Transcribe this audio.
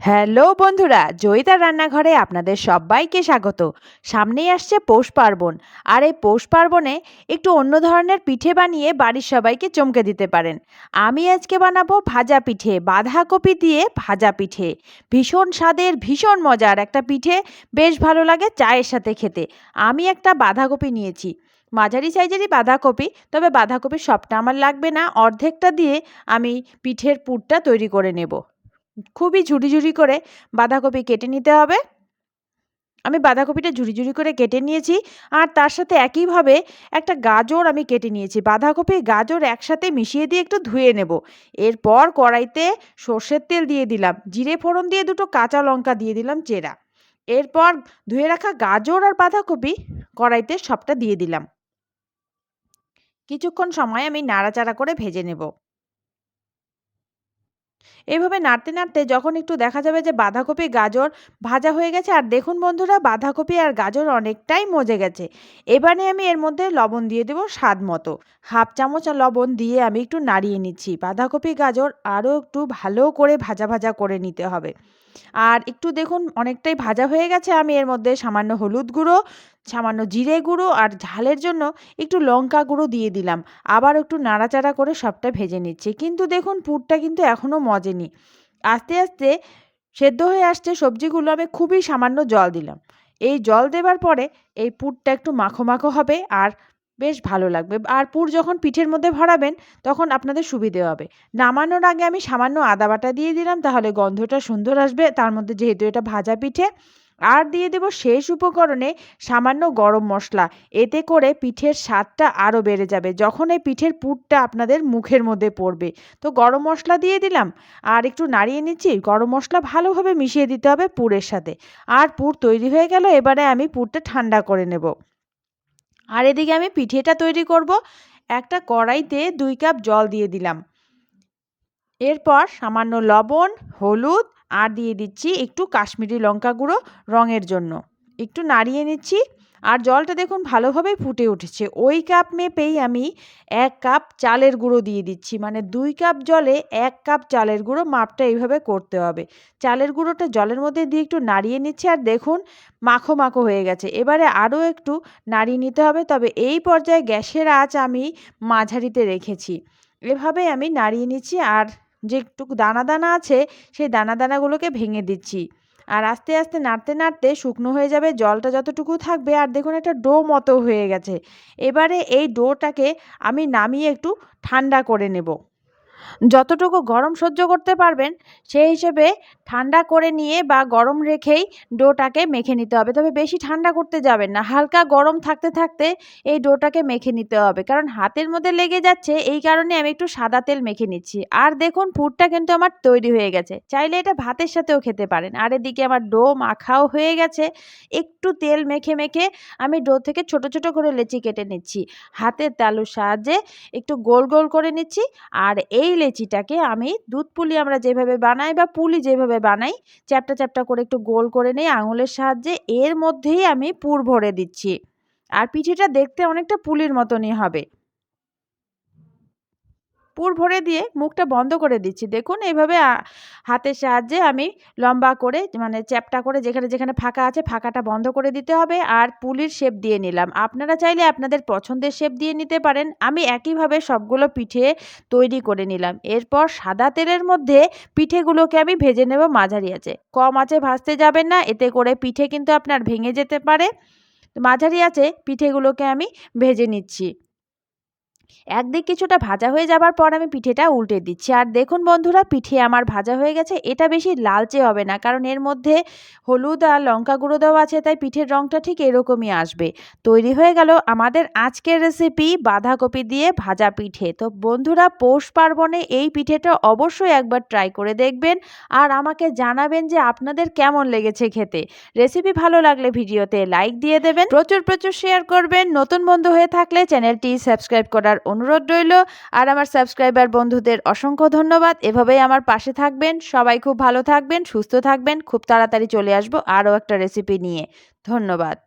Hello বন্ধুরা, জয়িতার রান্নাঘরে আপনাদের সবাইকে স্বাগত। সামনেই আসছে পৌষ পার্বণ। আর এই পৌষ পার্বণে একটু অন্য ধরনের পিঠে বানিয়ে বাড়ির সবাইকে চমকে দিতে পারেন। আমি আজকে বানাবো ভাজা পিঠে, বাঁধাকপি দিয়ে ভাজা পিঠে। ভীষণ স্বাদের, ভীষণ মজার একটা পিঠে। বেশ ভালো লাগে চায়ের সাথে খেতে। আমি একটা বাঁধাকপি নিয়েছি, মাঝারি সাইজেরই বাঁধাকপি। তবে বাঁধাকপির সবটা আমার লাগবে না, অর্ধেকটা দিয়ে আমি পিঠের পুরটা তৈরি করে নেব। খুবই ঝুরি ঝুরি করে বাঁধাকপি কেটে নিতে হবে। আমি বাঁধাকপিটা ঝুরি ঝুরি করে কেটে নিয়েছি। আর তার সাথে একইভাবে একটা গাজর আমি কেটে নিয়েছি। বাঁধাকপি গাজর একসাথে মিশিয়ে দিয়ে একটু ধুয়ে নেব। এরপর কড়াইতে সর্ষের তেল দিয়ে দিলাম, জিরে ফোড়ন দিয়ে দুটো কাঁচা লঙ্কা দিয়ে দিলাম চেরা। এরপর ধুয়ে রাখা গাজর আর বাঁধাকপি কড়াইতে সবটা দিয়ে দিলাম। কিছুক্ষণ সময় আমি নাড়াচাড়া করে ভেজে নেব। এভাবে নাড়তে নাড়তে যখন একটু দেখা যাবে যে বাঁধাকপি গাজর ভাজা হয়ে গেছে, আর দেখুন বন্ধুরা, বাঁধাকপি আর গাজর অনেকটাই মজে গেছে। এবারে আমি এর মধ্যে লবণ দিয়ে দেবো স্বাদ মতো। হাফ চামচ লবণ দিয়ে আমি একটু নাড়িয়ে নিচ্ছি। বাঁধাকপি গাজর আরও একটু ভালো করে ভাজা ভাজা করে নিতে হবে। আর একটু দেখুন অনেকটাই ভাজা হয়ে গেছে। আমি এর মধ্যে সামান্য হলুদ গুঁড়ো, সামান্য জিরে গুঁড়ো আর ঝালের জন্য একটু লঙ্কা গুঁড়ো দিয়ে দিলাম। আবার একটু নাড়াচাড়া করে সবটা ভেজে নিচ্ছি। কিন্তু দেখুন পুরটা কিন্তু এখনও মজেনি। আস্তে আস্তে সেদ্ধ হয়ে আসছে সবজিগুলো। আমি খুবই সামান্য জল দিলাম। এই জল দেবার পরে এই পুরটা একটু মাখো মাখো হবে আর বেশ ভালো লাগবে। আর পুর যখন পিঠের মধ্যে ভরাবেন তখন আপনাদের সুবিধে হবে। নামানোর আগে আমি সামান্য আদা বাটা দিয়ে দিলাম, তাহলে গন্ধটা সুন্দর আসবে, তার মধ্যে যেহেতু এটা ভাজা পিঠে। আর দিয়ে দেব শেষ উপকরণে সামান্য গরম মশলা। এতে করে পিঠের স্বাদটা আরও বেড়ে যাবে যখন এই পিঠের পুরটা আপনাদের মুখের মধ্যে পড়বে। তো গরম মশলা দিয়ে দিলাম আর একটু নাড়িয়ে নিচ্ছি। গরম মশলা ভালোভাবে মিশিয়ে দিতে হবে পুরের সাথে। আর পুর তৈরি হয়ে গেল। এবারে আমি পুরটা ঠান্ডা করে নেব। আর এদিকে আমি পিঠেটা তৈরি করব। একটা কড়াইতে 2 কাপ জল দিয়ে দিলাম। এরপর সামান্য লবণ, হলুদ আর দিয়ে দিচ্ছি একটু কাশ্মীরি লঙ্কা গুঁড়ো রঙের জন্য। একটু নাড়িয়ে নিচ্ছি। আর জলটা দেখুন ভালোভাবেই ফুটে উঠেছে। ওই কাপ মেপেই আমি 1 কাপ চালের গুঁড়ো দিয়ে দিচ্ছি। মানে 2 কাপ জলে 1 কাপ চালের গুঁড়ো, মাপটা এইভাবে করতে হবে। চালের গুঁড়োটা জলের মধ্যে দিয়ে একটু নাড়িয়ে নিচ্ছি। আর দেখুন মাখো মাখো হয়ে গেছে। এবারে আরও একটু নাড়িয়ে নিতে হবে। তবে এই পর্যায়ে গ্যাসের আঁচ আমি মাঝারিতে রেখেছি। এভাবে আমি নাড়িয়ে নিচ্ছি। আর যে একটু দানা দানা আছে সেই দানা দানাগুলোকে ভেঙে দিচ্ছি। আর আস্তে আস্তে নাড়তে নাড়তে শুকনো হয়ে যাবে, জলটা যতটুকু থাকবে। আর দেখুন একটা ডো মতো হয়ে গেছে। এবারে এই ডোটাকে আমি নামিয়ে একটু ঠান্ডা করে নেব। যতটুকু গরম সহ্য করতে পারবেন সেই হিসেবে ঠান্ডা করে নিয়ে বা গরম রেখেই ডোটাকে মেখে নিতে হবে। তবে বেশি ঠান্ডা করতে যাবেন না, হালকা গরম থাকতে থাকতে এই ডোটাকে মেখে নিতে হবে। কারণ হাতের মধ্যে লেগে যাচ্ছে, এই কারণে আমি একটু সাদা তেল মেখে নিচ্ছি। আর দেখুন পুরটা কিন্তু আমার তৈরি হয়ে গেছে। চাইলে এটা ভাতের সাথেও খেতে পারেন। আর এদিকে আমার ডো মাখাও হয়ে গেছে। একটু তেল মেখে মেখে আমি ডো থেকে ছোট ছোট করে লেচি কেটে নিচ্ছি। হাতের তালুর সাহায্যে একটু গোল গোল করে নিচ্ছি। আর এই লেচিটাকে আমি দুধ পুলি আমরা যেভাবে বানাই বা পুলি যেভাবে বানাই, চ্যাপ্টা চ্যাপ্টা করে একটু গোল করে নিয়ে আঙুলের সাহায্যে এর মধ্যেই আমি পুর ভরে দিচ্ছি। আর পিঠেটা দেখতে অনেকটা পুলির মতনই হবে। পুর ভরে দিয়ে মুখটা বন্ধ করে দিচ্ছি। দেখুন এইভাবে হাতের সাহায্যে আমি লম্বা করে, মানে চ্যাপ্টা করে, যেখানে যেখানে ফাঁকা আছে ফাঁকাটা বন্ধ করে দিতে হবে। আর পুলির শেপ দিয়ে নিলাম। আপনারা চাইলে আপনাদের পছন্দের শেপ দিয়ে নিতে পারেন। আমি একইভাবে সবগুলো পিঠে তৈরি করে নিলাম। এরপর সাদা তেলের মধ্যে পিঠেগুলোকে আমি ভেজে নেব মাঝারি আঁচে। কম আঁচে ভাজতে যাবেন না, এতে করে পিঠে কিন্তু আপনার ভেঙে যেতে পারে। মাঝারি আঁচে পিঠেগুলোকে আমি ভেজে নিচ্ছি। একদিক কিছুটা ভাজা হয়ে যাবার পর আমি পিঠেটা উল্টে দিচ্ছি। আর দেখুন বন্ধুরা, পিঠে আমার ভাজা হয়ে গেছে। এটা বেশি লালচে হবে না, কারণ এর মধ্যে হলুদ আর লঙ্কা গুঁড়ো দেওয়া আছে, তাই পিঠের রঙটা ঠিক এরকমই আসবে। তৈরি হয়ে গেল আমাদের আজকের রেসিপি বাঁধাকপি দিয়ে ভাজা পিঠে। তো বন্ধুরা, পৌষ পার্বণে এই পিঠেটা অবশ্যই একবার ট্রাই করে দেখবেন আর আমাকে জানাবেন যে আপনাদের কেমন লেগেছে খেতে। রেসিপি ভালো লাগলে ভিডিওতে লাইক দিয়ে দেবেন, প্রচুর প্রচুর শেয়ার করবেন। নতুন বন্ধু হয়ে থাকলে চ্যানেলটি সাবস্ক্রাইব করার অনুরোধ রইল। আর আমার সাবস্ক্রাইবার বন্ধুদের অসংখ্য ধন্যবাদ। এভাবেই আমার পাশে থাকবেন। সবাই খুব ভালো থাকবেন, সুস্থ থাকবেন। খুব তাড়াতাড়ি চলে আসবো আরও একটা রেসিপি নিয়ে। ধন্যবাদ।